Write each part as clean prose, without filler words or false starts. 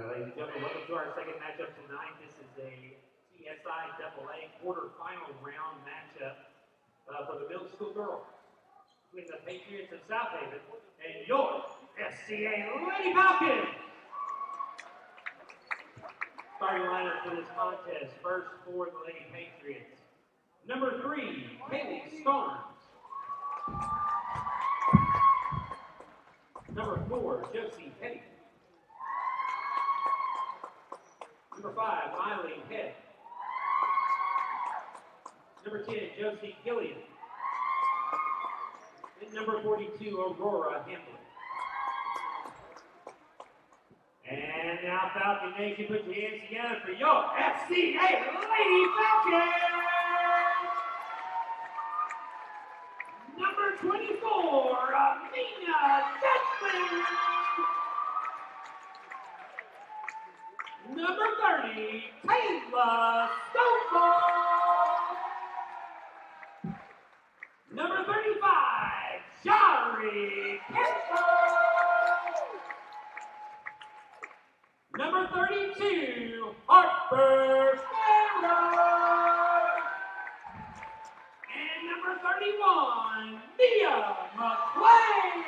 Ladies and gentlemen, welcome to our second matchup tonight. This is a TSIAA quarterfinal round matchup for the middle school girls between the Patriots of South Haven and your SCA Lady Falcons. Starting lineup for this contest, first for the Lady Patriots. Number 3, Haley Storms. Number 4, Josie Petty. Number 5, Miley Head. Number 10, Josie Gillian. And number 42, Aurora Hamlin. And now Falcon Nation, put your hands together for your FCA Lady Falcons! Number 24, Amina Dutchman. Number 30, Kayla Stovall. Number 35, Shari Kemper. Number 32, Harper Farrow. And number 31, Mia McClain.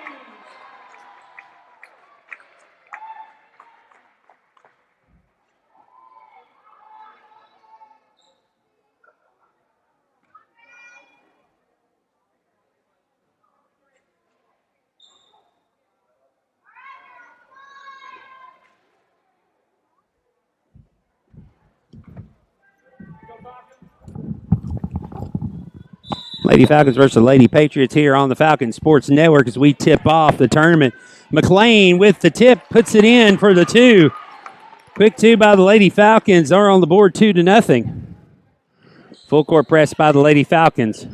Lady Falcons versus the Lady Patriots here on the Falcon Sports Network as we tip off the tournament. McClain with the tip, puts it in for the 2. Quick 2 by the Lady Falcons are on the board 2-0. Full court press by the Lady Falcons.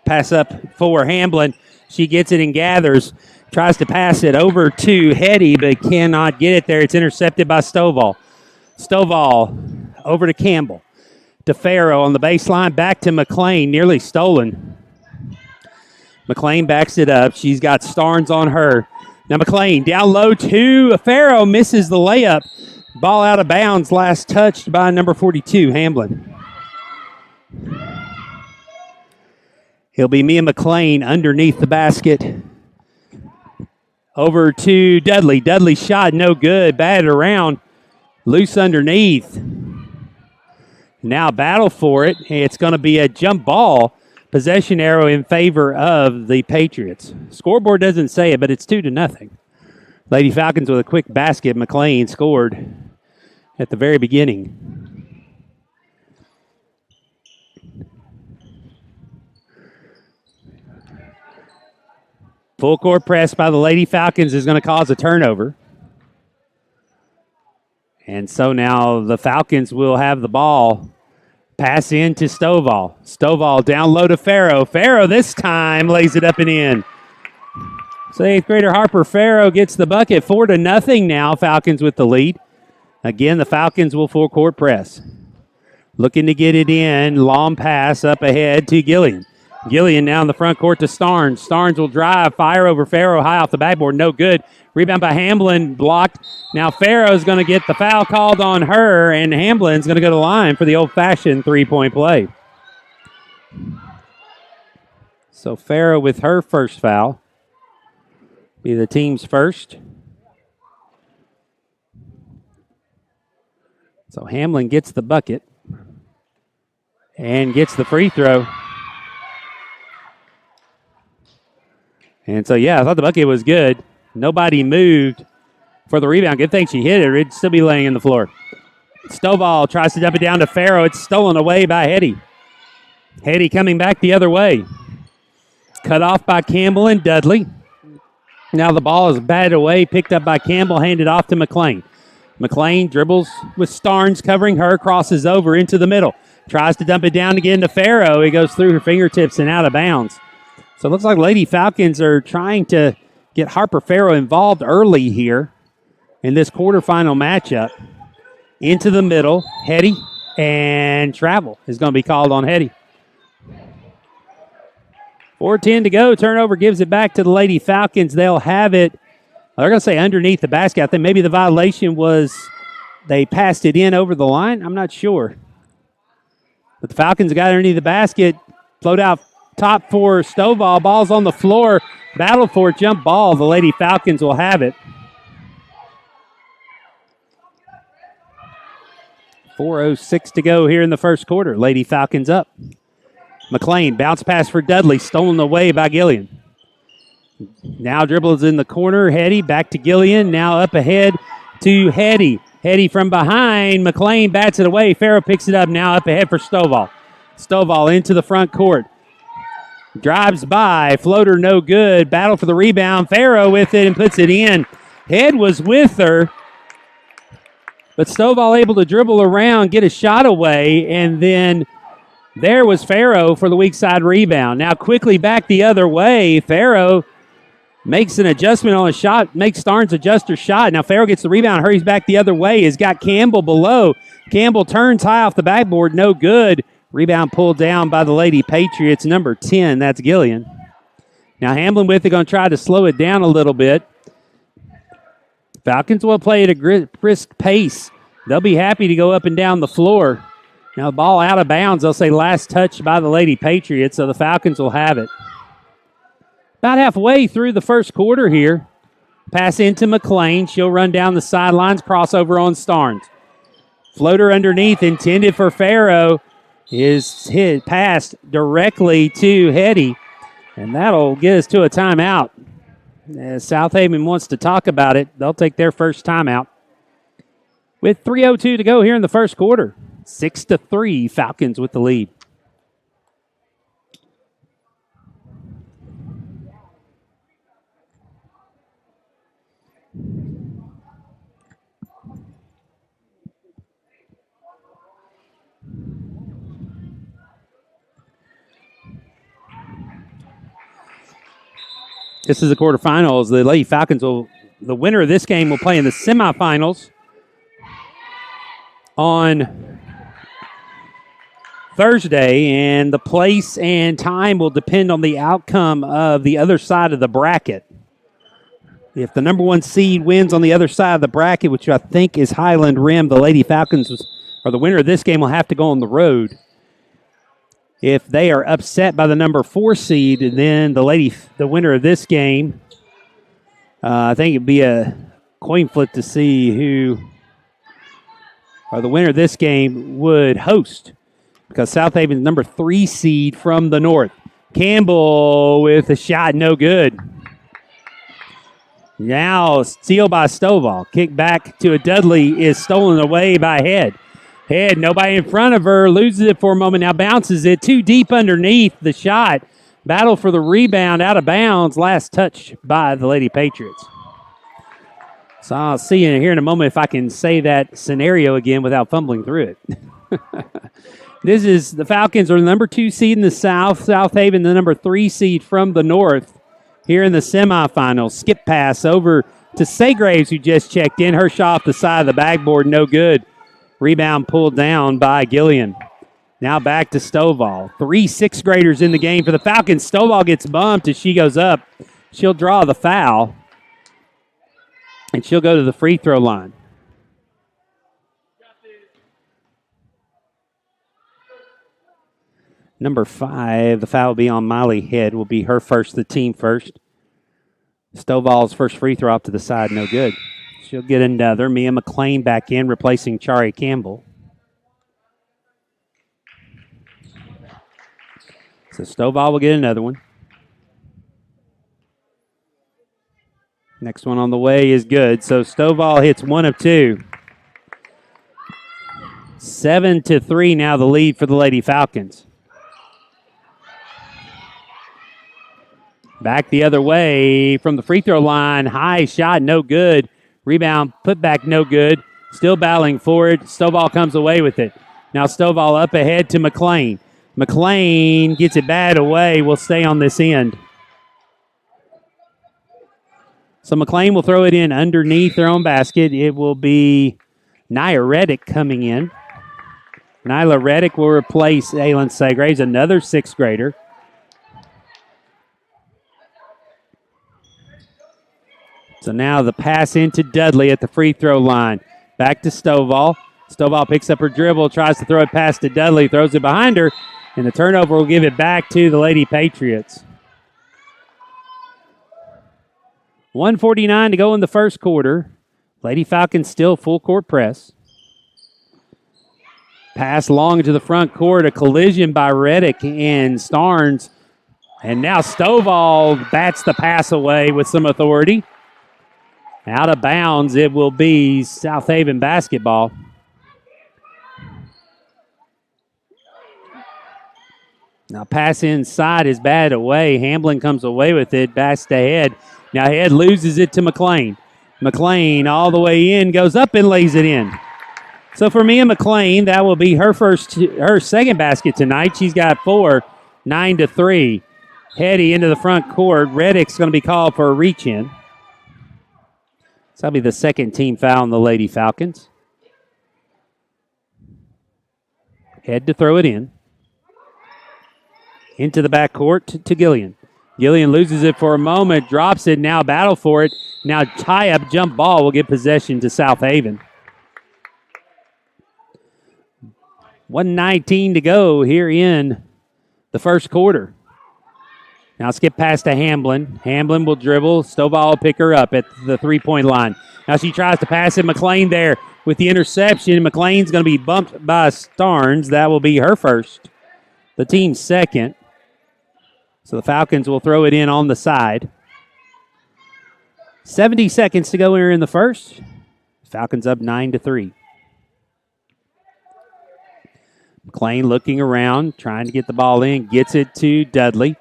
Pass up for Hamblin. She gets it and gathers. Tries to pass it over to Hetty, but cannot get it there. It's intercepted by Stovall. Stovall over to Campbell. To Farrow on the baseline, back to McClain, nearly stolen. McClain backs it up. She's got Starnes on her. Now McClain down low to Farrow, misses the layup. Ball out of bounds, last touched by number 42, Hamblin. He'll be Mia McClain underneath the basket. Over to Dudley. Dudley's shot, no good. Batted around. Loose underneath. Now battle for it. It's going to be a jump ball. Possession arrow in favor of the Patriots. Scoreboard doesn't say it, but it's 2-0. Lady Falcons with a quick basket. McClain scored at the very beginning. Full court press by the Lady Falcons is going to cause a turnover. And so now the Falcons will have the ball. Pass in to Stovall. Stovall down low to Farrow. Farrow this time lays it up and in. So 8th grader Harper Farrow gets the bucket. 4-0 now. Falcons with the lead. Again, the Falcons will full court press. Looking to get it in. Long pass up ahead to Gillian. Gillian now in the front court to Starnes. Starnes will drive. Fire over Farrow. High off the backboard. No good. Rebound by Hamblin. Blocked. Now Farrow's going to get the foul called on her, and Hamblin's going to go to the line for the old-fashioned three-point play. So Farrow with her first foul. Be the team's first. So Hamlin gets the bucket and gets the free throw. And so, yeah, I thought the bucket was good. Nobody moved for the rebound. Good thing she hit it. It'd still be laying in the floor. Stovall tries to dump it down to Farrow. It's stolen away by Hetty. Hetty coming back the other way. Cut off by Campbell and Dudley. Now the ball is batted away, picked up by Campbell, handed off to McClain. McClain dribbles with Starnes covering her, crosses over into the middle. Tries to dump it down again to Farrow. It goes through her fingertips and out of bounds. So it looks like Lady Falcons are trying to get Harper Farrow involved early here in this quarterfinal matchup. Into the middle, Hetty, and travel is going to be called on Hetty. 4:10 to go. Turnover gives it back to the Lady Falcons. They'll have it They're going to say underneath the basket. I think maybe the violation was they passed it in over the line. I'm not sure. But the Falcons got underneath the basket, float out top for Stovall. Ball's on the floor. Battle for it, jump ball. The Lady Falcons will have it. 4:06 to go here in the first quarter. Lady Falcons up. McLean, bounce pass for Dudley, stolen away by Gillian. Now dribbles in the corner. Hetty back to Gillian. Now up ahead to Hetty. Hetty from behind. McLean bats it away. Farrow picks it up. Now up ahead for Stovall. Stovall into the front court. Drives by. Floater no good. Battle for the rebound. Farrow with it and puts it in. Head was with her. But Stovall able to dribble around, get a shot away, and then there was Farrow for the weak side rebound. Now quickly back the other way. Farrow makes an adjustment on a shot, makes Starnes adjust her shot. Now Farrow gets the rebound, hurries back the other way. Has got Campbell below. Campbell turns high off the backboard, no good. Rebound pulled down by the Lady Patriots, number 10, that's Gillian. Now Hamlin with it, going to try to slow it down a little bit. Falcons will play at a brisk pace. They'll be happy to go up and down the floor. Now the ball out of bounds. They'll say last touch by the Lady Patriots, so the Falcons will have it. About halfway through the first quarter here. Pass into McLean. She'll run down the sidelines. Crossover on Starnes. Floater underneath intended for Farrow is hit passed directly to Hetty. And that'll get us to a timeout. As South Haven wants to talk about it, they'll take their first timeout. With 3:02 to go here in the first quarter. 6-3, Falcons with the lead. This is the quarterfinals. The Lady Falcons the winner of this game will play in the semifinals on Thursday, and the place and time will depend on the outcome of the other side of the bracket. If the number one seed wins on the other side of the bracket, which I think is Highland Rim, the Lady Falcons, or the winner of this game, will have to go on the road. If they are upset by the number 4 seed, then the winner of this game, I think it'd be a coin flip to see who, or the winner of this game would host, because South Haven's number 3 seed from the north. Campbell with a shot, no good. Now steal by Stovall. Kick back to a Dudley is stolen away by Head. Head, nobody in front of her, loses it for a moment, now bounces it too deep underneath the shot. Battle for the rebound, out of bounds, last touch by the Lady Patriots. So I'll see you here in a moment if I can say that scenario again without fumbling through it. This is the Falcons are the number 2 seed in the South. South Haven, the number 3 seed from the North. Here in the semifinals, skip pass over to Saygraves, who just checked in. Her shot off the side of the backboard, no good. Rebound pulled down by Gillian. Now back to Stovall. 3 6th graders in the game for the Falcons. Stovall gets bumped as she goes up. She'll draw the foul, and she'll go to the free throw line. Number 5, the foul will be on Miley Head. Will be her first, the team first. Stovall's first free throw off to the side, no good. She'll get another. Mia McLean back in, replacing Chari Campbell. So Stovall will get another one. Next one on the way is good. So Stovall hits 1 of 2. 7-3 now the lead for the Lady Falcons. Back the other way from the free throw line. High shot, no good. Rebound, put back, no good. Still battling for it. Stovall comes away with it. Now Stovall up ahead to McLean. McLean gets it batted away. Will stay on this end. So McLean will throw it in underneath their own basket. It will be Nia Reddick coming in. Nyla Reddick will replace Aylin Saygraves, another 6th grader. So now the pass into Dudley at the free throw line. Back to Stovall. Stovall picks up her dribble, tries to throw it past to Dudley, throws it behind her, and the turnover will give it back to the Lady Patriots. 1:49 to go in the first quarter. Lady Falcons still full court press. Pass long to the front court, a collision by Reddick and Starnes. And now Stovall bats the pass away with some authority. Out of bounds, it will be South Haven basketball. Now pass inside is batted away. Hamblin comes away with it, bats to Head. Now Head loses it to McLean. McLean all the way in, goes up and lays it in. So for Mia McLean, that will be her second basket tonight. She's got 4, 9-3. Heady into the front court. Reddick's going to be called for a reach-in. So that'll be the second team foul on the Lady Falcons. Head to throw it in. Into the backcourt to Gillian. Gillian loses it for a moment, drops it, now battle for it. Now tie-up jump ball will get possession to South Haven. 1:19 to go here in the first quarter. Now skip past to Hamblin. Hamblin will dribble. Stovall will pick her up at the three-point line. Now she tries to pass it. McLean there with the interception. McLean's going to be bumped by Starnes. That will be her first. The team's second. So the Falcons will throw it in on the side. 70 seconds to go here in the first. Falcons up 9-3. McLean looking around, trying to get the ball in. Gets it to Dudley.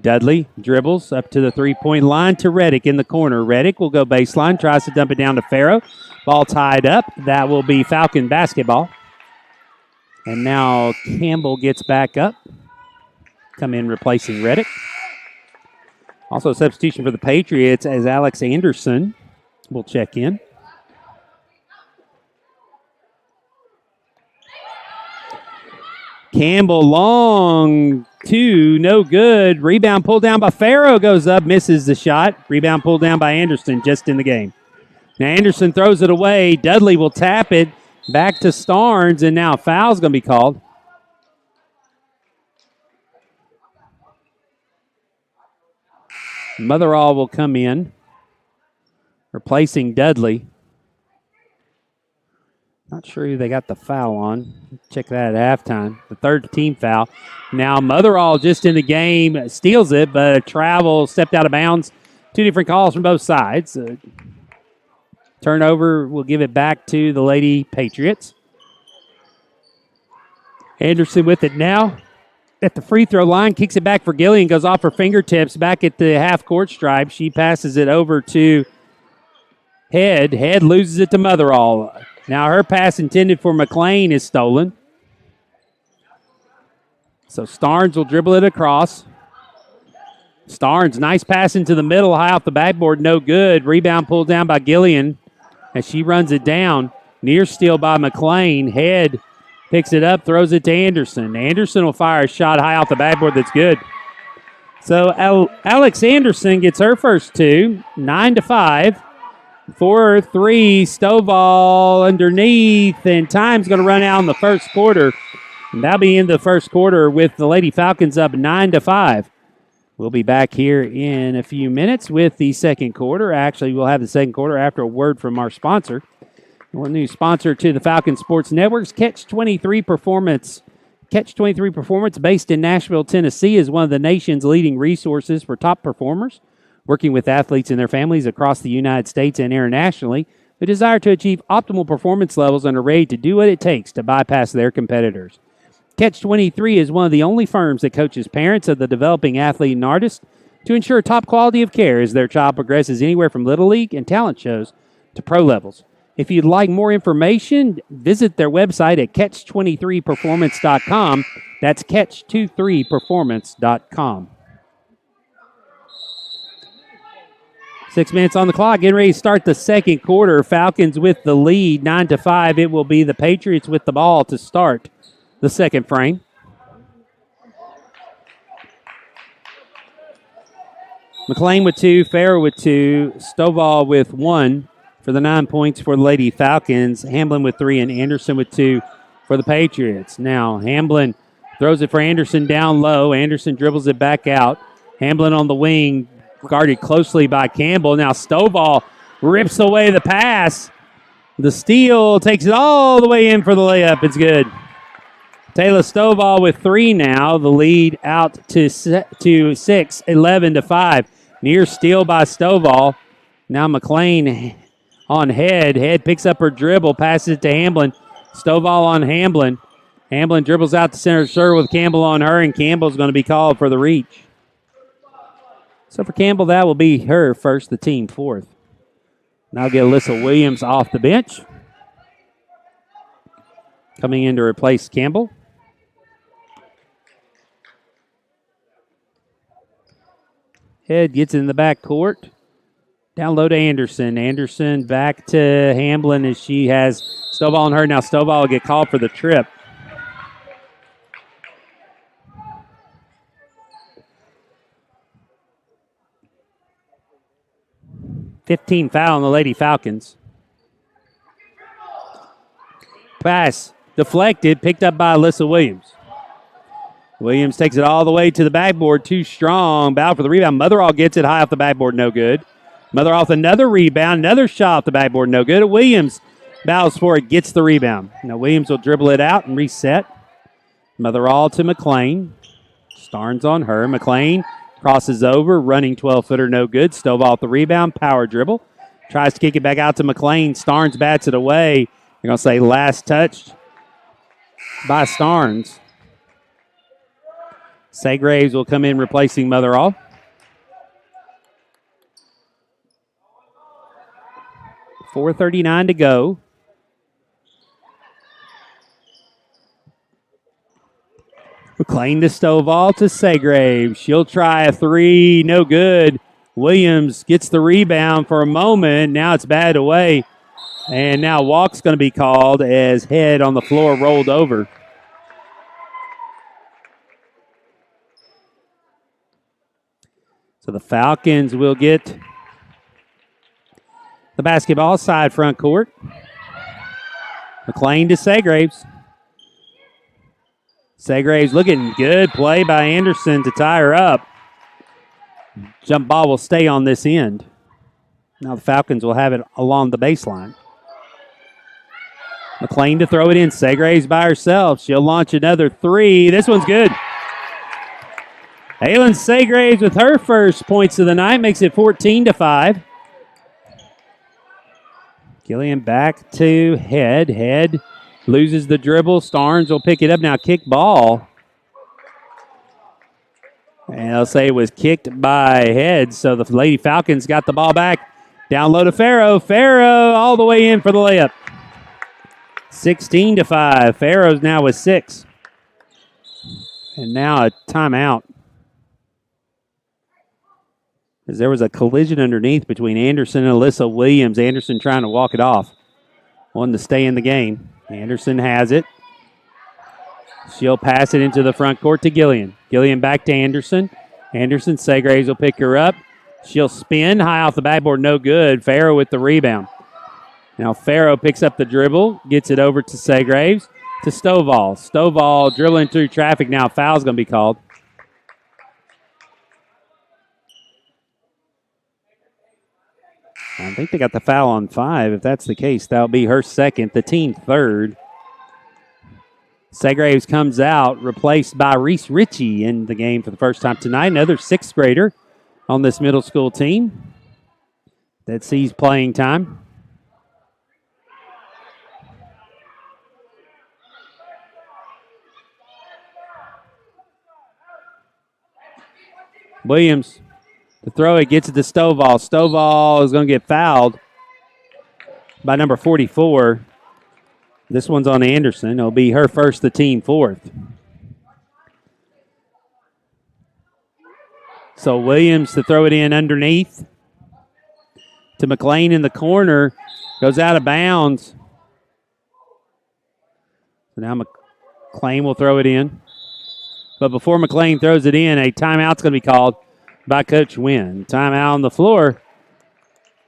Dudley dribbles up to the three-point line to Reddick in the corner. Reddick will go baseline, tries to dump it down to Farrow. Ball tied up. That will be Falcon basketball. And now Campbell gets back up. Come in replacing Reddick. Also a substitution for the Patriots as Alex Anderson will check in. Campbell long two, no good. Rebound pulled down by Farrow, goes up, misses the shot. Rebound pulled down by Anderson just in the game. Now Anderson throws it away. Dudley will tap it back to Starnes, and now a foul's going to be called. Motherall will come in, replacing Dudley. Not sure who they got the foul on. Check that at halftime. The third team foul. Now Motherall just in the game, steals it, but a travel stepped out of bounds. Two different calls from both sides. Turnover will give it back to the Lady Patriots. Anderson with it now. At the free throw line, kicks it back for Gillian, goes off her fingertips, back at the half-court stripe. She passes it over to Head. Head loses it to Motherall. Now her pass intended for McLean is stolen. So Starnes will dribble it across. Starnes, nice pass into the middle, high off the backboard, no good. Rebound pulled down by Gillian as she runs it down. Near steal by McLean. Head picks it up, throws it to Anderson. Anderson will fire a shot high off the backboard that's good. So Alex Anderson gets her first two, 9-5. 4-3, Stovall underneath, and time's going to run out in the first quarter. And that'll be in the first quarter with the Lady Falcons up 9-5. We'll be back here in a few minutes with the second quarter. Actually, we'll have the second quarter after a word from our sponsor. One new sponsor to the Falcon Sports Networks, Catch 23 Performance. Catch 23 Performance, based in Nashville, Tennessee, is one of the nation's leading resources for top performers, working with athletes and their families across the United States and internationally who desire to achieve optimal performance levels and are ready to do what it takes to bypass their competitors. Catch 23 is one of the only firms that coaches parents of the developing athlete and artist to ensure top quality of care as their child progresses anywhere from Little League and talent shows to pro levels. If you'd like more information, visit their website at catch23performance.com. That's catch23performance.com. 6 minutes on the clock, getting ready to start the second quarter. Falcons with the lead, 9-5. It will be the Patriots with the ball to start the second frame. McLean with 2, Farrow with 2, Stovall with 1 for the 9 points for the Lady Falcons, Hamblin with 3, and Anderson with 2 for the Patriots. Now Hamblin throws it for Anderson down low. Anderson dribbles it back out. Hamblin on the wing, guarded closely by Campbell. Now Stovall rips away the pass. The steal takes it all the way in for the layup. It's good. Taylor Stovall with 3 now. The lead out to 6, 11-5. Near steal by Stovall. Now McLean on Head. Head picks up her dribble, passes it to Hamblin. Stovall on Hamblin. Hamblin dribbles out to center circle with Campbell on her, and Campbell's going to be called for the reach. So for Campbell, that will be her first, the team fourth. Now get Alyssa Williams off the bench. Coming in to replace Campbell. Head gets in the back court. Down low to Anderson. Anderson back to Hamblin as she has Stovall on her. Now Stovall will get called for the trip. $15 foul on the Lady Falcons. Pass deflected, picked up by Alyssa Williams. Williams takes it all the way to the backboard, too strong. Bow for the rebound. Motherall gets it high off the backboard, no good. Motherall with another rebound, another shot off the backboard, no good. Williams bows for it, gets the rebound. Now Williams will dribble it out and reset. Motherall to McLean. Starnes on her. McLean crosses over, running 12-footer, no good. Stovall off the rebound, power dribble. Tries to kick it back out to McLean. Starnes bats it away. They're going to say last touched by Starnes. Saygraves will come in replacing Motherall. .439 to go. McLean to Stovall to Saygraves. She'll try a three. No good. Williams gets the rebound for a moment. Now it's batted away. And now walk's going to be called as Head on the floor rolled over. So the Falcons will get the basketball side front court. McLean to Saygraves. Saygraves looking good. Play by Anderson to tie her up. Jump ball will stay on this end. Now the Falcons will have it along the baseline. McLean to throw it in. Saygraves by herself. She'll launch another three. This one's good. Aylin Saygraves with her first points of the night makes it 14-5. Gillian back to Head. Head loses the dribble. Starnes will pick it up now. Kick ball. And I'll say it was kicked by Head. So the Lady Falcons got the ball back. Down low to Farrow. Farrow all the way in for the layup. 16-5. Farrow's now with 6. And now a timeout. As there was a collision underneath between Anderson and Alyssa Williams. Anderson trying to walk it off. Wanting to stay in the game. Anderson has it. She'll pass it into the front court to Gillian. Gillian back to Anderson. Anderson, Saygraves will pick her up. She'll spin high off the backboard, no good. Farrow with the rebound. Now Farrow picks up the dribble, gets it over to Saygraves, to Stovall. Stovall dribbling through traffic now. Foul's going to be called. I think they got the foul on 5. If that's the case, that'll be her second, the team third. Saygraves comes out, replaced by Reese Ritchie in the game for the first time tonight. Another 6th grader on this middle school team that sees playing time. Williams to throw it, gets it to Stovall. Stovall is going to get fouled by number 44. This one's on Anderson. It'll be her first, the team fourth. So Williams to throw it in underneath to McLean in the corner. Goes out of bounds. So now McLean will throw it in. But before McLean throws it in, a timeout's going to be called by Coach Wynn. Timeout on the floor.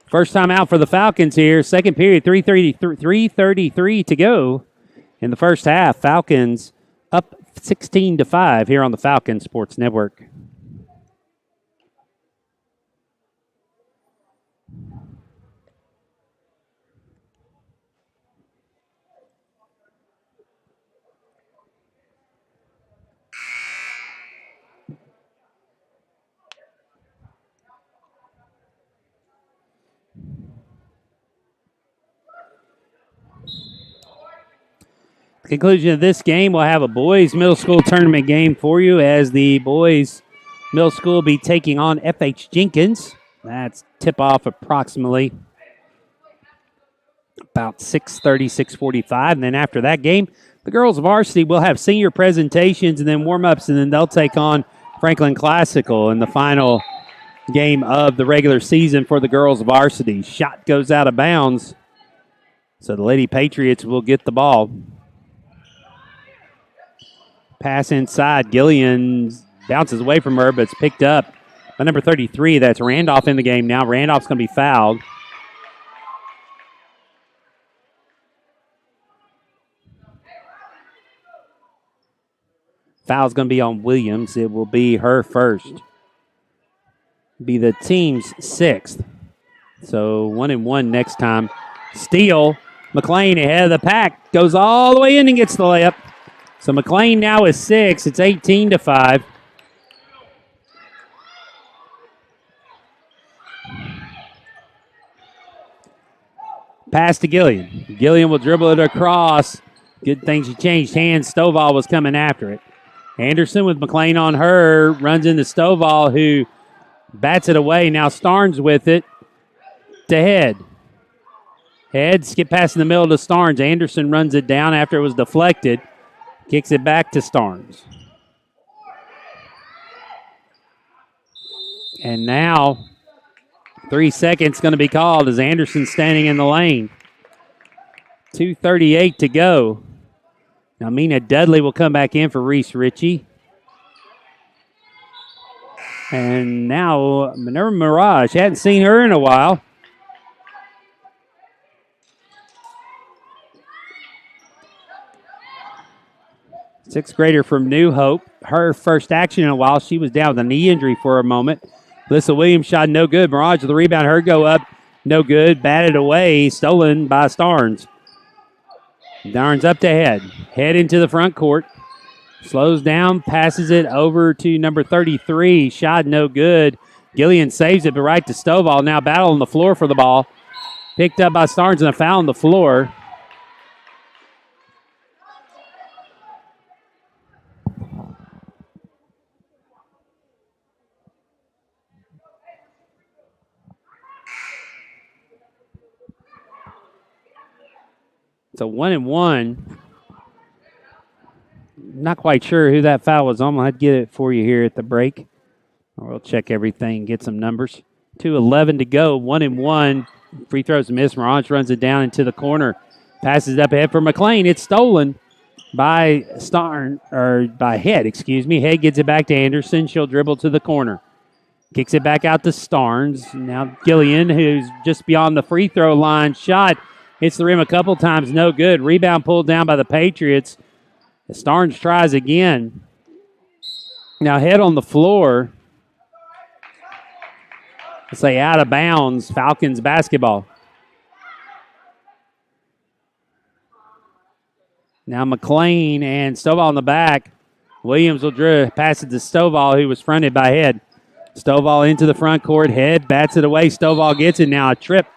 First time out for the Falcons here. Second period, 3:33 to go in the first half. Falcons up 16-5 here on the Falcon Sports Network. Conclusion of this game, we'll have a boys middle school tournament game for you as the boys middle school will be taking on F.H. Jenkins. That's tip-off approximately about 6:30, 6:45. And then after that game, the girls varsity will have senior presentations and then warm-ups, and then they'll take on Franklin Classical in the final game of the regular season for the girls varsity. Shot goes out of bounds, so the Lady Patriots will get the ball. Pass inside. Gillian bounces away from her, but it's picked up by number 33. That's Randolph in the game now. Randolph's going to be fouled. Foul's going to be on Williams. It will be her first. Be the team's sixth. So 1-1 next time. Steele. McLean ahead of the pack. Goes all the way in and gets the layup. So McLean now is 6. It's 18-5. Pass to Gillian. Gillian will dribble it across. Good thing she changed hands. Stovall was coming after it. Anderson with McLean on her. Runs into Stovall, who bats it away. Now Starnes with it to Head. Head skip pass in the middle to Starnes. Anderson runs it down after it was deflected. Kicks it back to Starnes. And now 3 seconds going to be called as Anderson standing in the lane. 2:38 to go. Now Mina Dudley will come back in for Reese Ritchie. And now Minerva Mirage. Hadn't seen her in a while. Sixth grader from New Hope. Her first action in a while. She was down with a knee injury for a moment. Alyssa Williams shot no good. Mirage with the rebound. Her go up. No good. Batted away. Stolen by Starnes. Darns up to Head. Head into the front court. Slows down. Passes it over to number 33. Shot no good. Gillian saves it, but right to Stovall. Now battle on the floor for the ball. Picked up by Starnes and a foul on the floor. It's a 1-1. Not quite sure who that foul was on. I'll have to get it for you here at the break. We'll check everything, get some numbers. 2:11 to go. 1-1. Free throws miss. Mirage runs it down into the corner. Passes it up ahead for McLean. It's stolen by Head. Head gets it back to Anderson. She'll dribble to the corner. Kicks it back out to Starnes. Now Gillian, who's just beyond the free throw line. Shot. Hits the rim a couple times, no good. Rebound pulled down by the Patriots. Starnes tries again. Now Head on the floor. Let's say out of bounds, Falcons basketball. Now McLean and Stovall in the back. Williams will pass it to Stovall, who was fronted by Head. Stovall into the front court. Head bats it away. Stovall gets it now. A trip.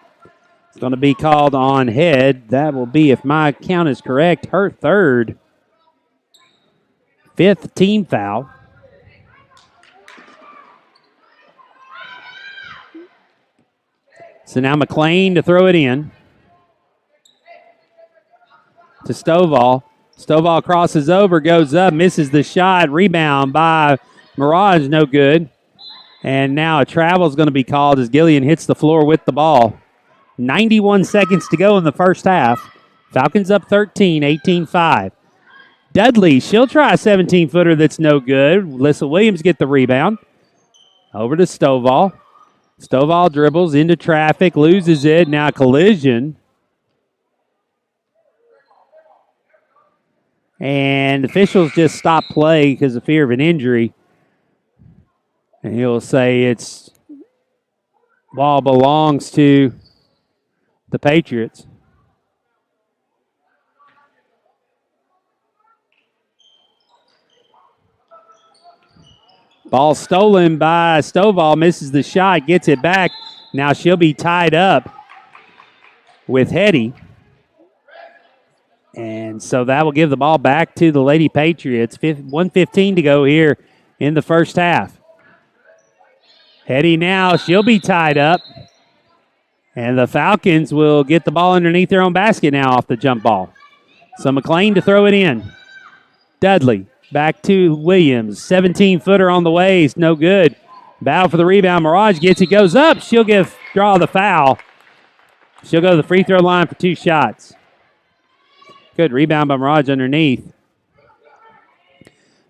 It's going to be called on Head. That will be, if my count is correct, her fifth team foul. So now McLean to throw it in to Stovall. Stovall crosses over, goes up, misses the shot. Rebound by Mirage, no good. And now a travel is going to be called as Gillian hits the floor with the ball. 91 seconds to go in the first half. Falcons up 13, 18-5. Dudley, she'll try a 17-footer that's no good. Alyssa Williams get the rebound. Over to Stovall. Stovall dribbles into traffic, loses it. Now collision. And officials just stop play because of fear of an injury. And he'll say it's ball belongs to the Patriots. Ball stolen by Stovall, misses the shot, gets it back. Now she'll be tied up with Hetty. And so that will give the ball back to the Lady Patriots. 1:15 to go here in the first half. Hetty now, she'll be tied up. And the Falcons will get the ball underneath their own basket now off the jump ball. So McLean to throw it in. Dudley back to Williams. 17-footer on the waist, no good. Battle for the rebound. Mirage gets it, goes up. She'll draw the foul. She'll go to the free throw line for 2 shots. Good rebound by Mirage underneath.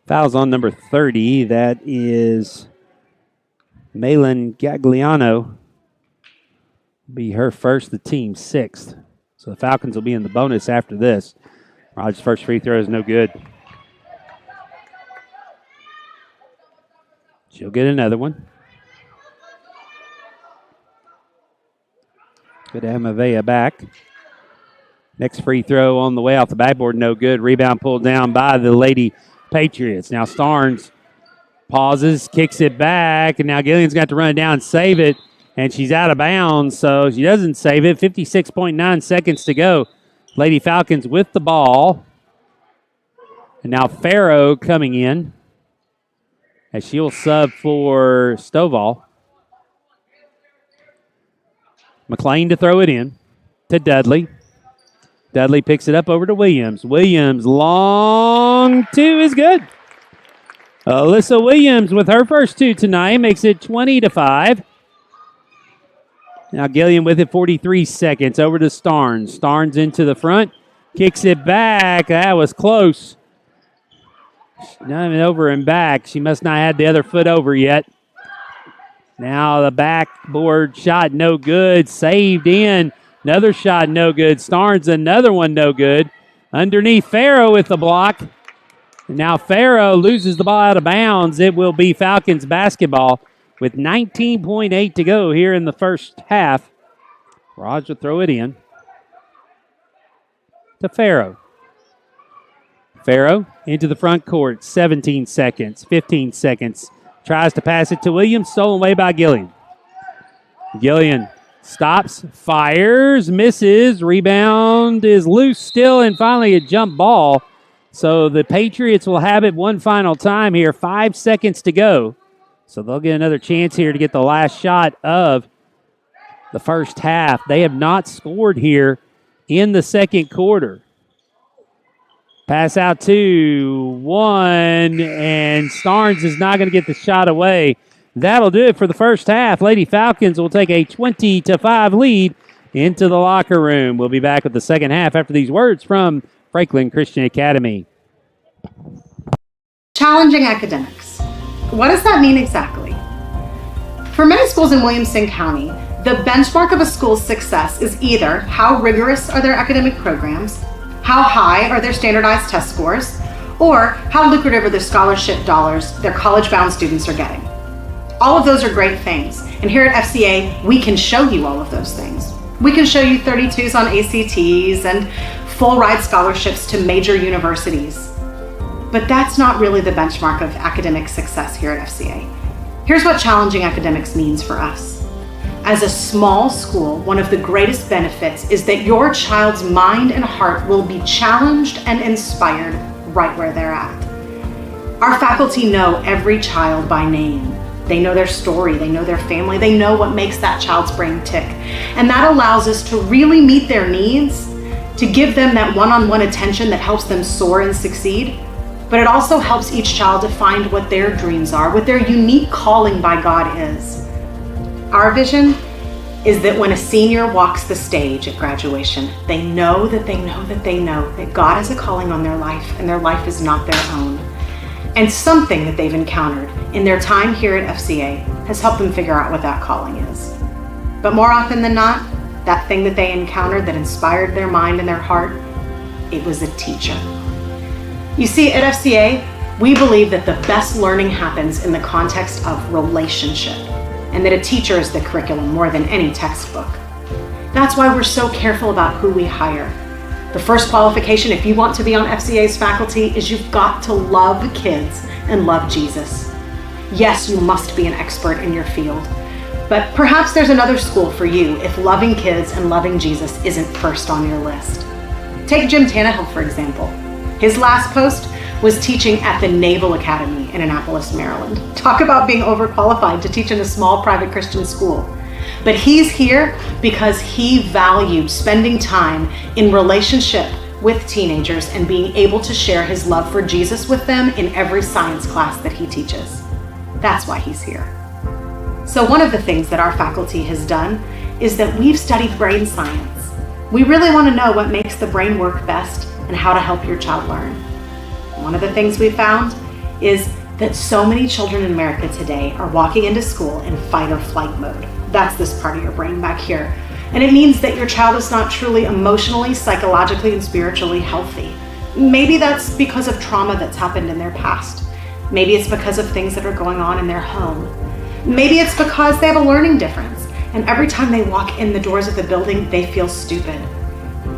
Foul's on number 30. That is Malin Gagliano. Be her first, the team's 6th. So the Falcons will be in the bonus after this. Mirage's first free throw is no good. She'll get another one. Good to have Mavea back. Next free throw on the way off the backboard, no good. Rebound pulled down by the Lady Patriots. Now Starnes pauses, kicks it back, and now Gillian's got to run it down and save it, and she's out of bounds, so she doesn't save it. 56.9 seconds to go. Lady Falcons with the ball. And now Farrow coming in as she'll sub for Stovall. McLean to throw it in to Dudley. Dudley picks it up over to Williams. Williams, long 2 is good. Alyssa Williams with her first 2 tonight makes it 20-5. Now Gillian with it, 43 seconds. Over to Starnes. Starnes into the front. Kicks it back. That was close. Not even over and back. She must not have the other foot over yet. Now the backboard shot no good. Saved in. Another shot no good. Starnes another one no good. Underneath Farrow with the block. And now Farrow loses the ball out of bounds. It will be Falcons basketball with 19.8 to go here in the first half. Raj will throw it in to Farrow. Farrow into the front court. 17 seconds. 15 seconds. Tries to pass it to Williams. Stolen away by Gillian. Gillian stops, fires, misses. Rebound is loose still, and finally a jump ball. So the Patriots will have it one final time here. 5 seconds to go. So they'll get another chance here to get the last shot of the first half. They have not scored here in the second quarter. Pass out to 1, and Starnes is not going to get the shot away. That'll do it for the first half. Lady Falcons will take a 20-5 lead into the locker room. We'll be back with the second half after these words from Franklin Christian Academy. Challenging academics. What does that mean exactly? For many schools in Williamson County, the benchmark of a school's success is either how rigorous are their academic programs, how high are their standardized test scores, or how lucrative are the scholarship dollars their college-bound students are getting. All of those are great things, and here at FCA, we can show you all of those things. We can show you 32s on ACTs and full ride scholarships to major universities. But that's not really the benchmark of academic success here at FCA. Here's what challenging academics means for us. As a small school, one of the greatest benefits is that your child's mind and heart will be challenged and inspired right where they're at. Our faculty know every child by name. They know their story, they know their family, they know what makes that child's brain tick. And that allows us to really meet their needs, to give them that one-on-one attention that helps them soar and succeed. But it also helps each child to find what their dreams are, what their unique calling by God is. Our vision is that when a senior walks the stage at graduation, they know that they know that they know that God has a calling on their life and their life is not their own. And something that they've encountered in their time here at FCA has helped them figure out what that calling is. But more often than not, that thing that they encountered that inspired their mind and their heart, it was a teacher. You see, at FCA, we believe that the best learning happens in the context of relationship, and that a teacher is the curriculum more than any textbook. That's why we're so careful about who we hire. The first qualification, if you want to be on FCA's faculty, is you've got to love kids and love Jesus. Yes, you must be an expert in your field, but perhaps there's another school for you if loving kids and loving Jesus isn't first on your list. Take Jim Tannehill, for example. His last post was teaching at the Naval Academy in Annapolis, Maryland. Talk about being overqualified to teach in a small private Christian school. But he's here because he valued spending time in relationship with teenagers and being able to share his love for Jesus with them in every science class that he teaches. That's why he's here. So one of the things that our faculty has done is that we've studied brain science. We really want to know what makes the brain work best and how to help your child learn. One of the things we found is that so many children in America today are walking into school in fight or flight mode. That's this part of your brain back here. And it means that your child is not truly emotionally, psychologically, and spiritually healthy. Maybe that's because of trauma that's happened in their past. Maybe it's because of things that are going on in their home. Maybe it's because they have a learning difference, and every time they walk in the doors of the building, they feel stupid.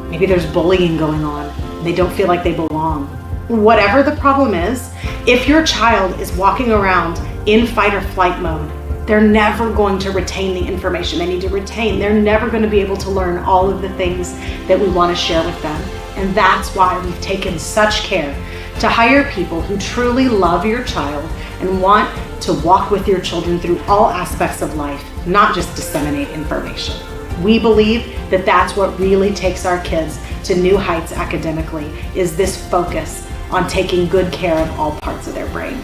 Maybe there's bullying going on, and they don't feel like they belong. Whatever the problem is, if your child is walking around in fight or flight mode, they're never going to retain the information they need to retain. They're never going to be able to learn all of the things that we want to share with them. And that's why we've taken such care to hire people who truly love your child and want to walk with your children through all aspects of life, not just disseminate information. We believe that that's what really takes our kids to new heights academically, is this focus on taking good care of all parts of their brain.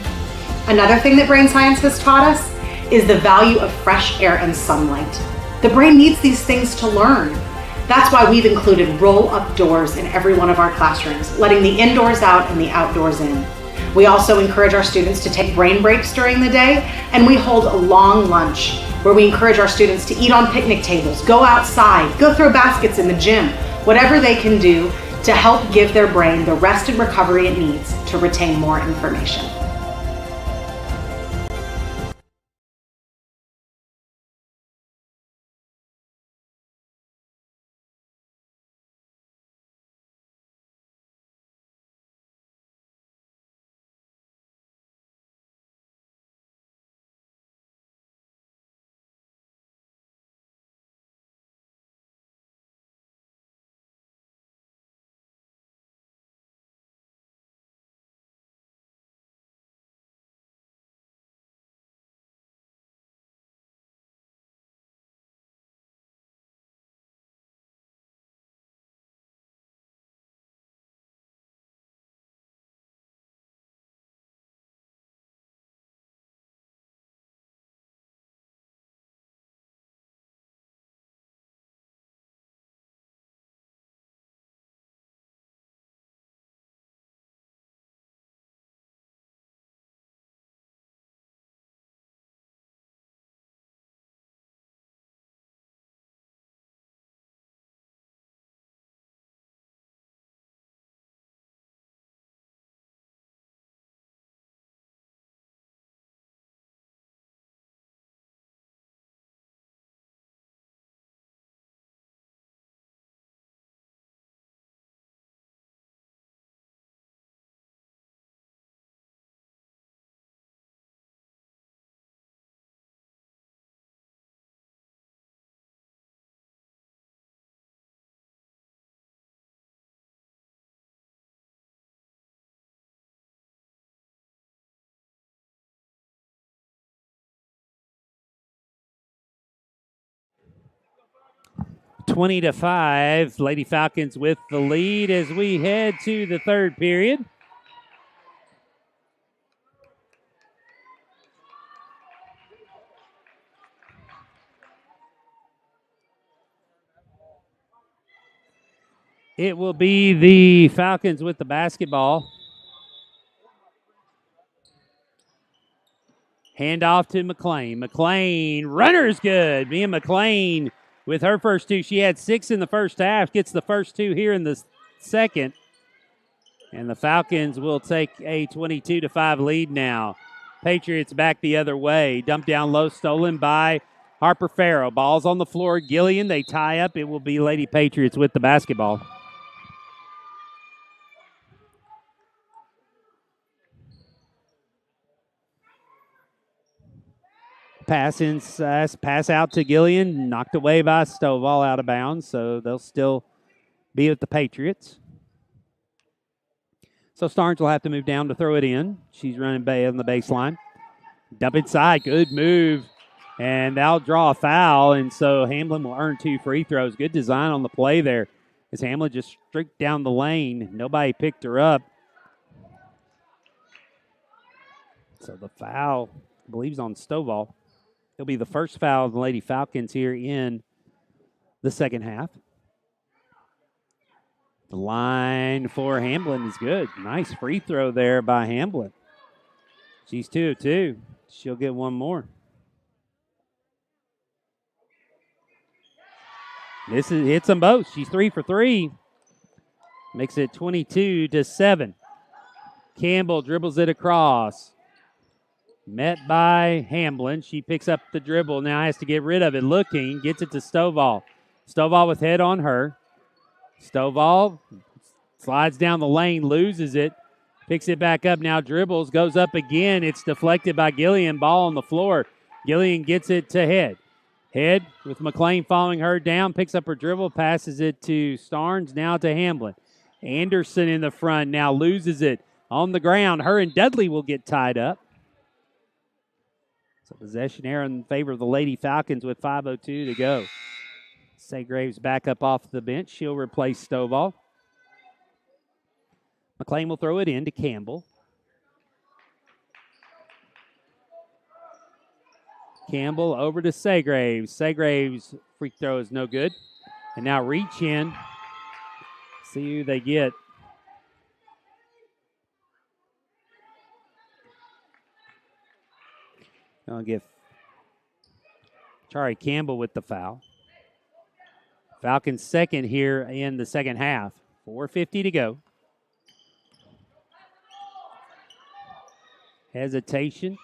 Another thing that brain science has taught us is the value of fresh air and sunlight. The brain needs these things to learn. That's why we've included roll-up doors in every one of our classrooms, letting the indoors out and the outdoors in. We also encourage our students to take brain breaks during the day, and we hold a long lunch where we encourage our students to eat on picnic tables, go outside, go throw baskets in the gym, whatever they can do to help give their brain the rest and recovery it needs to retain more information. Twenty to 5, Lady Falcons with the lead as we head to the third period. It will be the Falcons with the basketball. Hand off to McLean. McLean, runner's good. Mia McLean with her first two. She had 6 in the first half, gets the first 2 here in the second. And the Falcons will take a 22-5 lead now. Patriots back the other way. Dumped down low, stolen by Harper Farrow. Ball's on the floor. Gillian, they tie up. It will be Lady Patriots with the basketball. Pass out to Gillian, knocked away by Stovall out of bounds, so they'll still be with the Patriots. So Starnes will have to move down to throw it in. She's running on the baseline. Dump inside, good move, and they'll draw a foul, and so Hamlin will earn 2 free throws. Good design on the play there as Hamlin just streaked down the lane. Nobody picked her up. So the foul, I believe, is on Stovall. It'll be the first foul of the Lady Falcons here in the second half. The line for Hamlin is good. Nice free throw there by Hamlin. She's 2 of 2. She'll get one more. This hits them both. She's 3 for 3. Makes it 22-7. Campbell dribbles it across. Met by Hamlin. She picks up the dribble. Now has to get rid of it. Looking. Gets it to Stovall. Stovall with head on her. Stovall slides down the lane. Loses it. Picks it back up. Now dribbles. Goes up again. It's deflected by Gillian. Ball on the floor. Gillian gets it to Head. Head with McLean following her down. Picks up her dribble. Passes it to Starnes. Now to Hamlin. Anderson in the front. Now loses it on the ground. Her and Dudley will get tied up. So possession error in favor of the Lady Falcons with 5:02 to go. Saygraves back up off the bench. She'll replace Stovall. McLean will throw it in to Campbell. Campbell over to Saygraves. Saygraves' free throw is no good. And now reach in. See who they get. I'll get Chari Campbell with the foul. Falcons second here in the second half. 4:50 to go. Hesitation.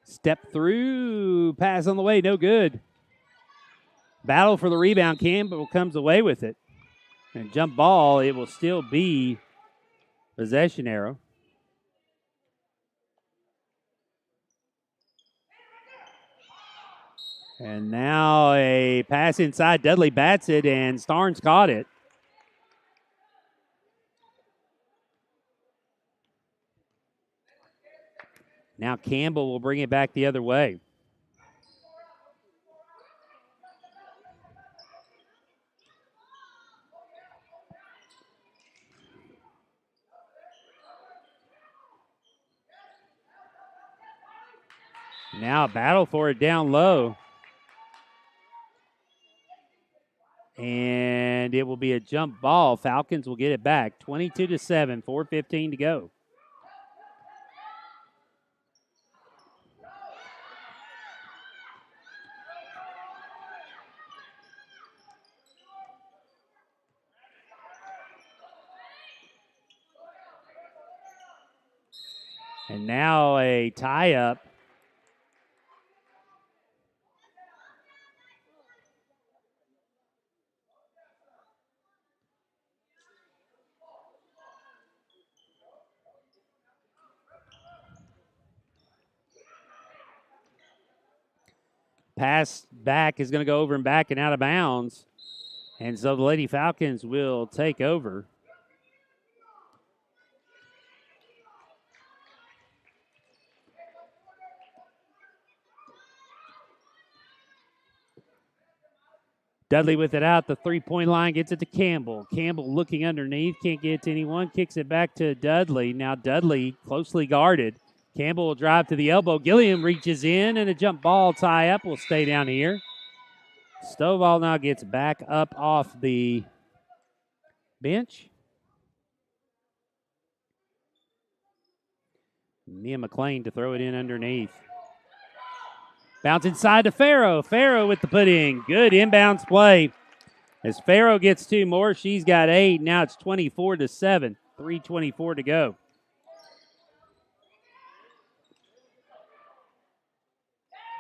Step through. Pass on the way. No good. Battle for the rebound. Campbell comes away with it. And jump ball. It will still be possession arrow. And now a pass inside. Dudley bats it, and Starnes caught it. Now Campbell will bring it back the other way. Now a battle for it down low. And it will be a jump ball. Falcons will get it back. 22-7, 4:15 to go. And now a tie-up. Pass back is going to go over and back and out of bounds. And so the Lady Falcons will take over. Dudley with it out the three-point line, gets it to Campbell. Campbell looking underneath, can't get to anyone, kicks it back to Dudley. Now Dudley closely guarded. Campbell will drive to the elbow. Gilliam reaches in, and a jump ball tie-up will stay down here. Stovall now gets back up off the bench. Nia McLean to throw it in underneath. Bounce inside to Farrow. Farrow with the put in. Good inbounds play. As Farrow gets 2 more, she's got 8. Now it's 24-7. 3:24 to go.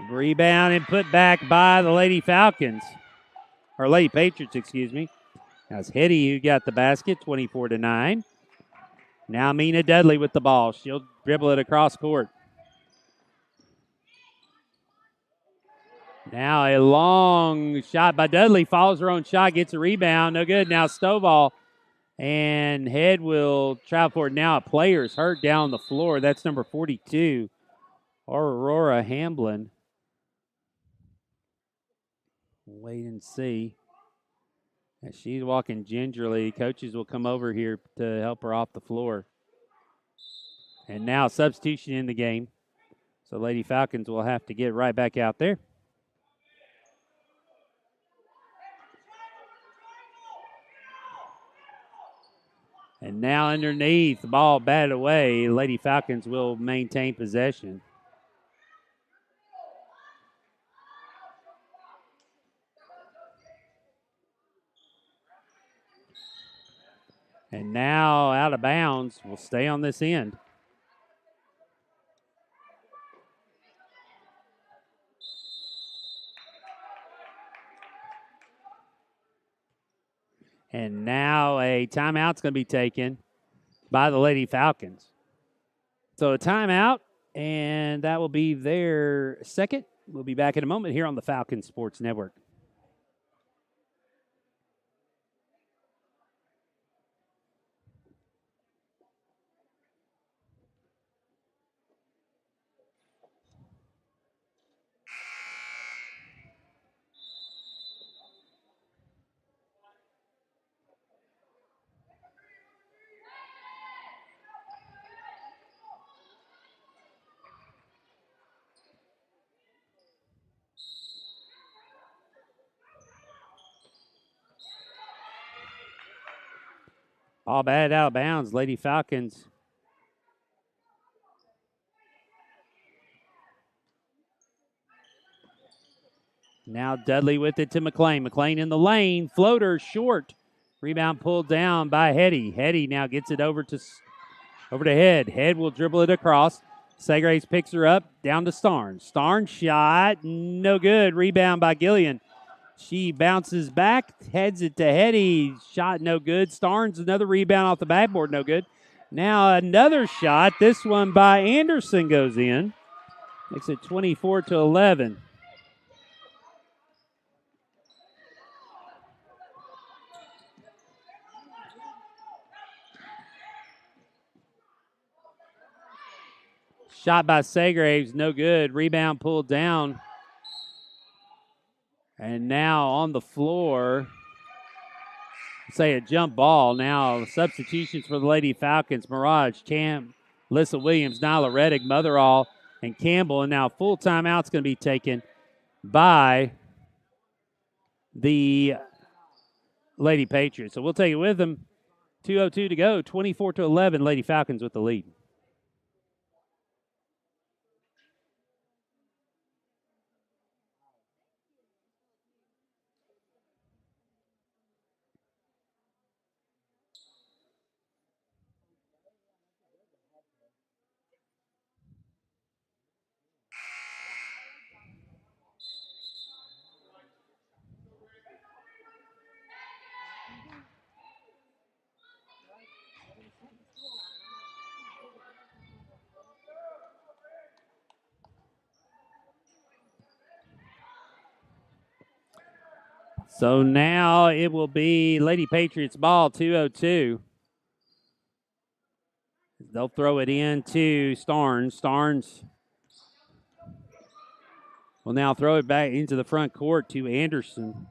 Rebound and put back by the Lady Falcons. Or Lady Patriots, excuse me. That's Hetty who got the basket, 24-9. Now Mina Dudley with the ball. She'll dribble it across court. Now a long shot by Dudley. Follows her own shot, gets a rebound. No good. Now Stovall and Head will travel for it. Now a player's hurt down the floor. That's number 42, Aurora Hamblin. Wait and see. As she's walking gingerly, coaches will come over here to help her off the floor. And now substitution in the game. So Lady Falcons will have to get right back out there. And now underneath, the ball batted away. Lady Falcons will maintain possession. And now out of bounds. Will stay on this end. And now a timeout's going to be taken by the Lady Falcons. So a timeout, and that will be their second. We'll be back in a moment here on the Falcons Sports Network. Ball batted out of bounds. Lady Falcons. Now Dudley with it to McLean. McLean in the lane. Floater short. Rebound pulled down by Hetty. Hetty now gets it over to Head. Head will dribble it across. Segraves picks her up. Down to Starnes. Starnes shot. No good. Rebound by Gillian. She bounces back, heads it to Hetty. Shot no good. Starnes, another rebound off the backboard, no good. Now another shot. This one by Anderson goes in. Makes it 24-11. Shot by Segraves, no good. Rebound pulled down. And now on the floor, say a jump ball. Now substitutions for the Lady Falcons. Mirage, Cam, Lissa Williams, Nyla Reddick, Motherall, and Campbell. And now full timeout's going to be taken by the Lady Patriots. So we'll take it with them. 2:02 to go, 24-11. Lady Falcons with the lead. So now it will be Lady Patriots ball, 2:02. They'll throw it in to Starnes. Starnes will now throw it back into the front court to Anderson.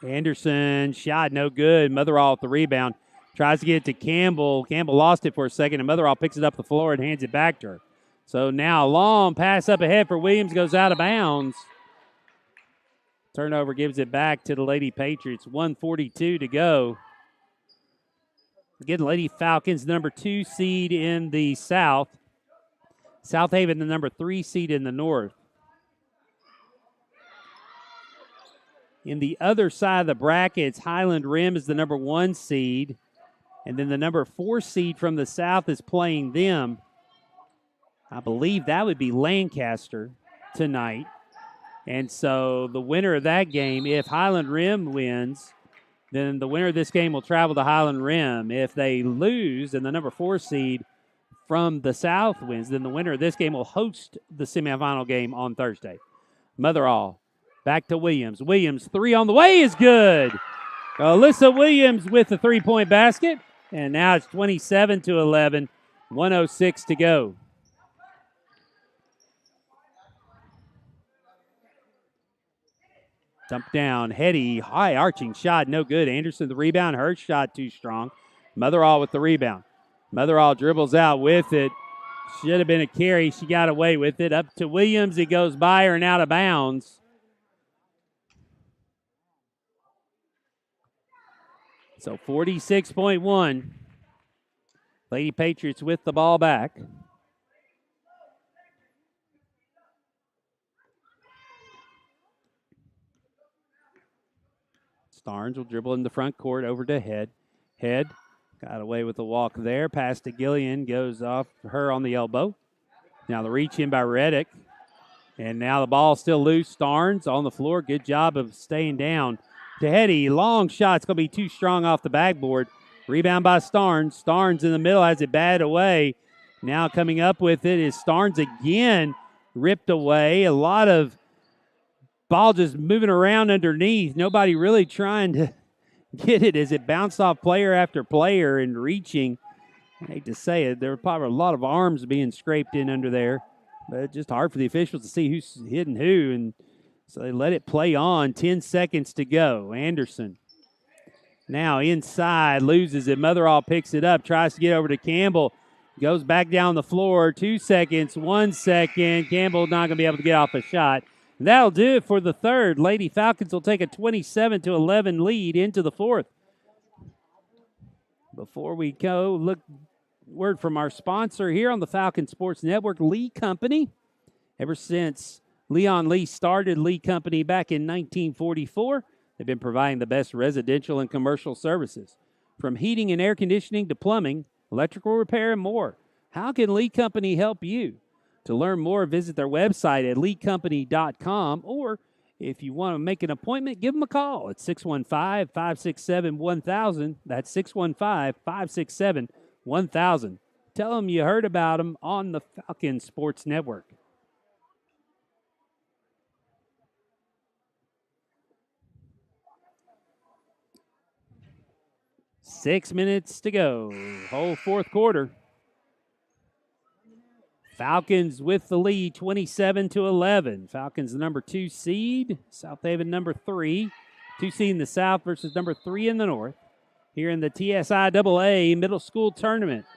Anderson shot no good. Motherall with the rebound. Tries to get it to Campbell. Campbell lost it for a second, and Motherall picks it up the floor and hands it back to her. So now a long pass up ahead for Williams goes out of bounds. Turnover gives it back to the Lady Patriots. 1:42 to go. Again, Lady Falcons, number 2 seed in the South. South Haven, the number 3 seed in the north. In the other side of the brackets, Highland Rim is the number 1 seed. And then the number 4 seed from the south is playing them. I believe that would be Lancaster tonight. And so the winner of that game, if Highland Rim wins, then the winner of this game will travel to Highland Rim. If they lose and the number 4 seed from the south wins, then the winner of this game will host the semifinal game on Thursday. Motherall back to Williams. Williams, 3 on the way is good. Alyssa Williams with the 3-point basket. And now it's 27-11, 1:06 to go. Dump down, heady, high arching shot, no good. Anderson the rebound, her shot too strong. Motherall with the rebound. Motherall dribbles out with it. Should have been a carry. She got away with it. Up to Williams. It goes by her and out of bounds. So 46.1. Lady Patriots with the ball back. Starnes will dribble in the front court over to Head. Head got away with the walk there. Pass to Gillian. Goes off her on the elbow. Now the reach in by Reddick. And now the ball still loose. Starnes on the floor. Good job of staying down. To Hetty. Long shot. It's going to be too strong off the backboard. Rebound by Starnes. Starnes in the middle has it batted away. Now coming up with it is Starnes again. Ripped away. A lot of ball just moving around underneath. Nobody really trying to get it as it bounced off player after player and reaching. I hate to say it. There were probably a lot of arms being scraped in under there. But it's just hard for the officials to see who's hitting who. And so they let it play on. 10 seconds to go. Anderson now inside, loses it. Motherall picks it up, tries to get over to Campbell. Goes back down the floor. 2 seconds, 1 second. Campbell not going to be able to get off a shot. And that'll do it for the third. Lady Falcons will take a 27-11 lead into the fourth. Before we go, look, word from our sponsor here on the Falcon Sports Network, Lee Company. Ever since Leon Lee started Lee Company back in 1944, they've been providing the best residential and commercial services. From heating and air conditioning to plumbing, electrical repair, and more. How can Lee Company help you? To learn more, visit their website at leecompany.com, or if you want to make an appointment, give them a call at 615-567-1000. That's 615-567-1000. Tell them you heard about them on the Falcon Sports Network. Six minutes to go. Whole fourth quarter. Falcons with the lead, 27-11. Falcons the number 2 seed. South Haven number 3. 2 seed in the south versus number 3 in the north. Here in the TSIAA middle school tournament.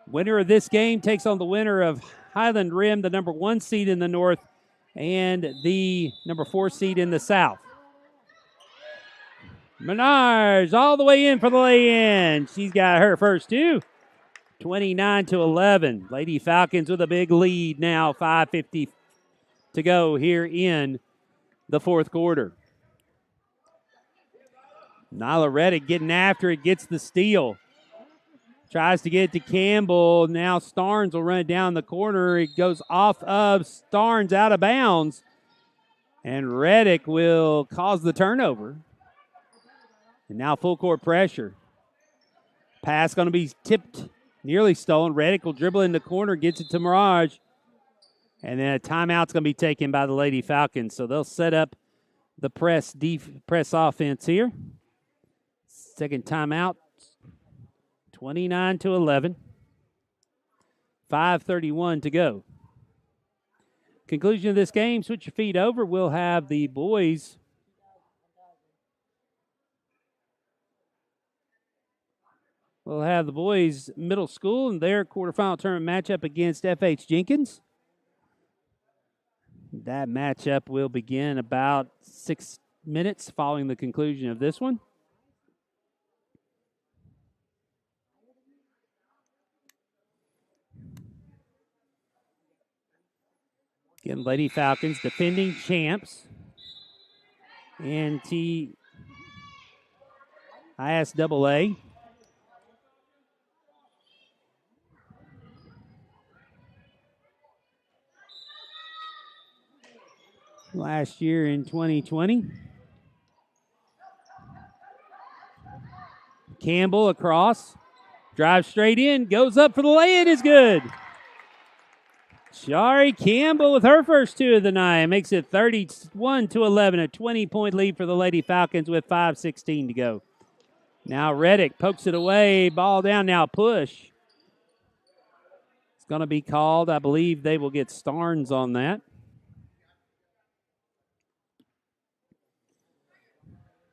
Winner of this game takes on the winner of Highland Rim, the number 1 seed in the north, and the number 4 seed in the south. Menards all the way in for the lay-in. She's got her first 2. 29-11. Lady Falcons with a big lead now. 5:50 to go here in the fourth quarter. Nyla Reddick getting after it, gets the steal. Tries to get it to Campbell. Now Starnes will run it down the corner. It goes off of Starnes out of bounds. And Reddick will cause the turnover. And now full court pressure. Pass going to be tipped. Nearly stolen. Reddick will dribble in the corner, gets it to Mirage. And then a timeout's going to be taken by the Lady Falcons. So they'll set up the press offense here. Second timeout. 29-11. 5:31 to go. Conclusion of this game, switch your feet over. We'll have the boys middle school and their quarterfinal tournament matchup against F.H. Jenkins. That matchup will begin about 6 minutes following the conclusion of this one. Again, Lady Falcons, defending champs. And TSIAA. Last year in 2020. Campbell across. Drives straight in. Goes up for the lay-in. Is good. Shari Campbell with her first two of the night. Makes it 31-11. A 20-point lead for the Lady Falcons with 5:16 to go. Now Reddick pokes it away. Ball down now. Push. It's going to be called. I believe they will get Starnes on that.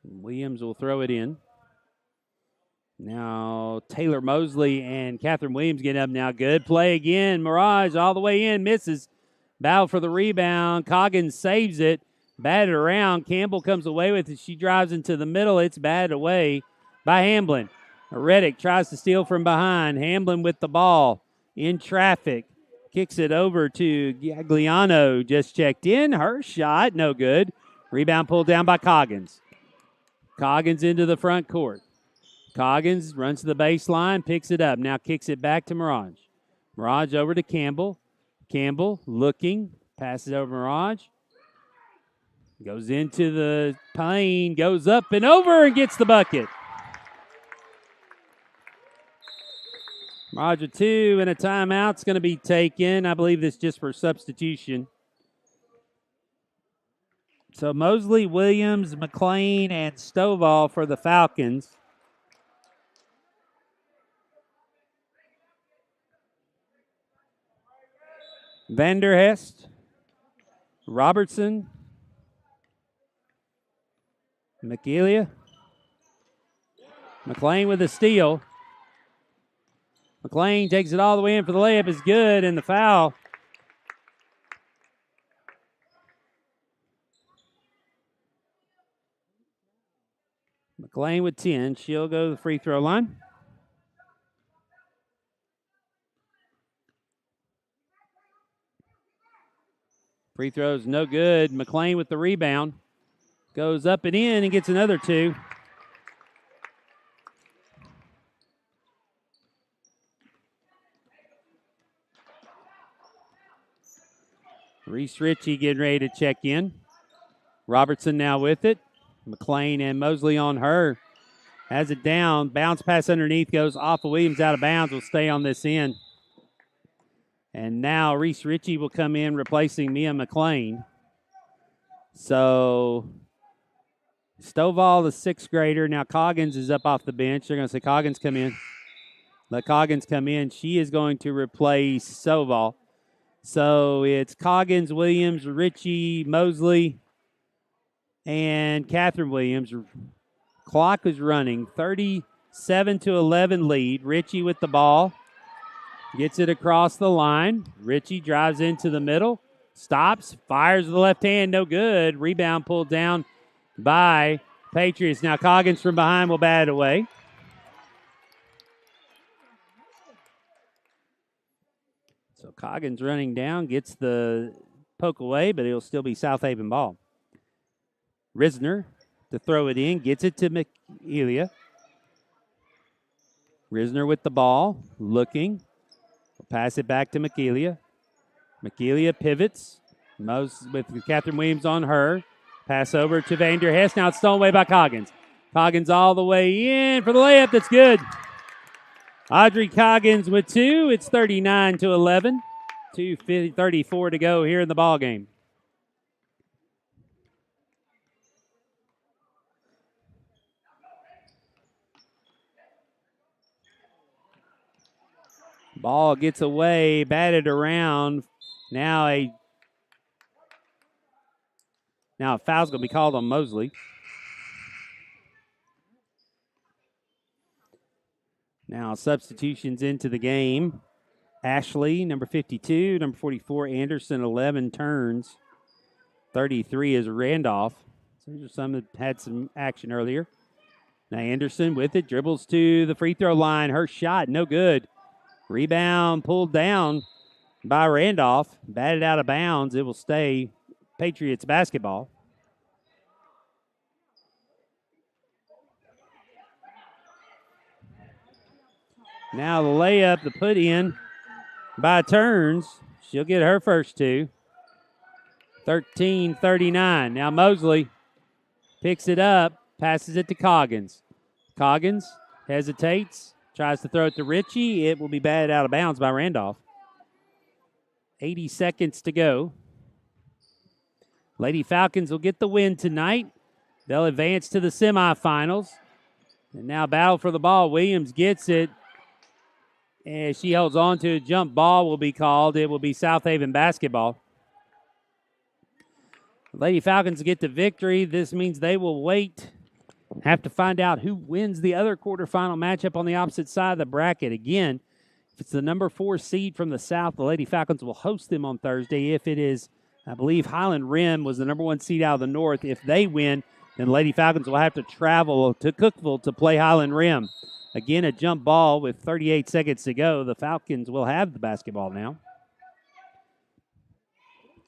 Williams will throw it in. Now Taylor Mosley and Catherine Williams get up now. Good play again. Mirage all the way in. Misses. Battle for the rebound. Coggins saves it. Batted around. Campbell comes away with it. She drives into the middle. It's batted away by Hamblin. Reddick tries to steal from behind. Hamblin with the ball. In traffic. Kicks it over to Gagliano. Just checked in. Her shot. No good. Rebound pulled down by Coggins. Coggins into the front court. Coggins runs to the baseline, picks it up. Now kicks it back to Mirage. Mirage over to Campbell. Campbell looking, passes over Mirage. Goes into the lane, goes up and over and gets the bucket. Mirage with two and a timeout's going to be taken. I believe this just for substitution. So Mosley, Williams, McLean, and Stovall for the Falcons. Vanderhest, Robertson, McElia, McLean with a steal. McLean takes it all the way in for the layup. Is good, and the foul. McLean with 10. She'll go to the free throw line. Free throw's no good. McLean with the rebound. Goes up and in and gets another two. Reese Ritchie getting ready to check in. Robertson now with it. McLean and Mosley on her. Has it down. Bounce pass underneath. Goes off of Williams out of bounds. Will stay on this end. And now Reese Ritchie will come in replacing Mia McLean. So Stovall, the sixth grader. Now Coggins is up off the bench. They're going to say, Coggins, come in. Let Coggins come in. She is going to replace Stovall. So it's Coggins, Williams, Ritchie, Mosley, and Catherine Williams. Clock is running. 37-11 lead. Ritchie with the ball. Gets it across the line. Ritchie drives into the middle. Stops. Fires with the left hand. No good. Rebound pulled down by Patriots. Now Coggins from behind will bat it away. So Coggins running down. Gets the poke away, but it'll still be South Haven ball. Risner to throw it in. Gets it to McElia. Risner with the ball. Looking. Pass it back to McElia. McElia pivots. With Catherine Williams on her. Pass over to Vanderhest. Now it's stolen away by Coggins. Coggins all the way in for the layup. That's good. Audrey Coggins with two. It's 39-11. 2:34 to go here in the ball game. Ball gets away, batted around. Now a foul's going to be called on Mosley. Now substitutions into the game. Ashley, number 52, number 44, Anderson, 11 turns. 33 is Randolph. So there's some that had some action earlier. Now Anderson with it, dribbles to the free throw line. Her shot, no good. Rebound pulled down by Randolph. Batted out of bounds. It will stay Patriots basketball. Now the layup, the put in by Turns. She'll get her first two. 13-39. Now Mosley picks it up, passes it to Coggins. Coggins hesitates, tries to throw it to Ritchie. It will be batted out of bounds by Randolph. 80 seconds to go. Lady Falcons will get the win tonight. They'll advance to the semifinals. And now battle for the ball. Williams gets it. And she holds on to a jump ball will be called. It will be South Haven basketball. Lady Falcons get the victory. This means they will wait. Have to find out who wins the other quarterfinal matchup on the opposite side of the bracket. Again, if it's the number 4 seed from the South, the Lady Falcons will host them on Thursday. If it is, I believe Highland Rim was the number 1 seed out of the North. If they win, then Lady Falcons will have to travel to Cookeville to play Highland Rim. Again, a jump ball with 38 seconds to go. The Falcons will have the basketball now.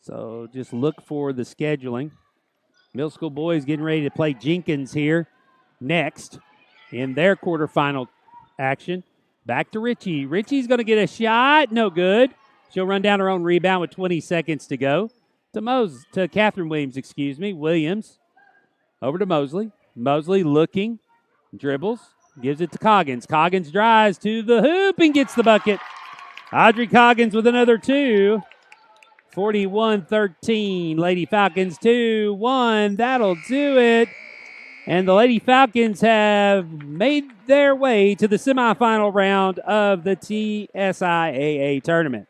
So just look for the scheduling. Middle school boys getting ready to play Jenkins here next in their quarterfinal action. Back to Ritchie. Ritchie's going to get a shot. No good. She'll run down her own rebound with 20 seconds to go. To Catherine Williams, Williams over to Mosley. Mosley looking, dribbles, gives it to Coggins. Coggins drives to the hoop and gets the bucket. Audrey Coggins with another two. 41-13. Lady Falcons 2-1. That'll do it. And the Lady Falcons have made their way to the semifinal round of the TSIAA tournament.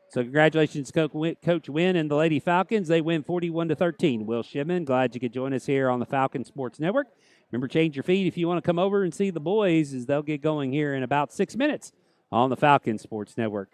So congratulations, Coach Wynn and the Lady Falcons. They win 41-13. Will Shipman, glad you could join us here on the Falcon Sports Network. Remember, change your feed if you want to come over and see the boys as they'll get going here in about 6 minutes on the Falcon Sports Network.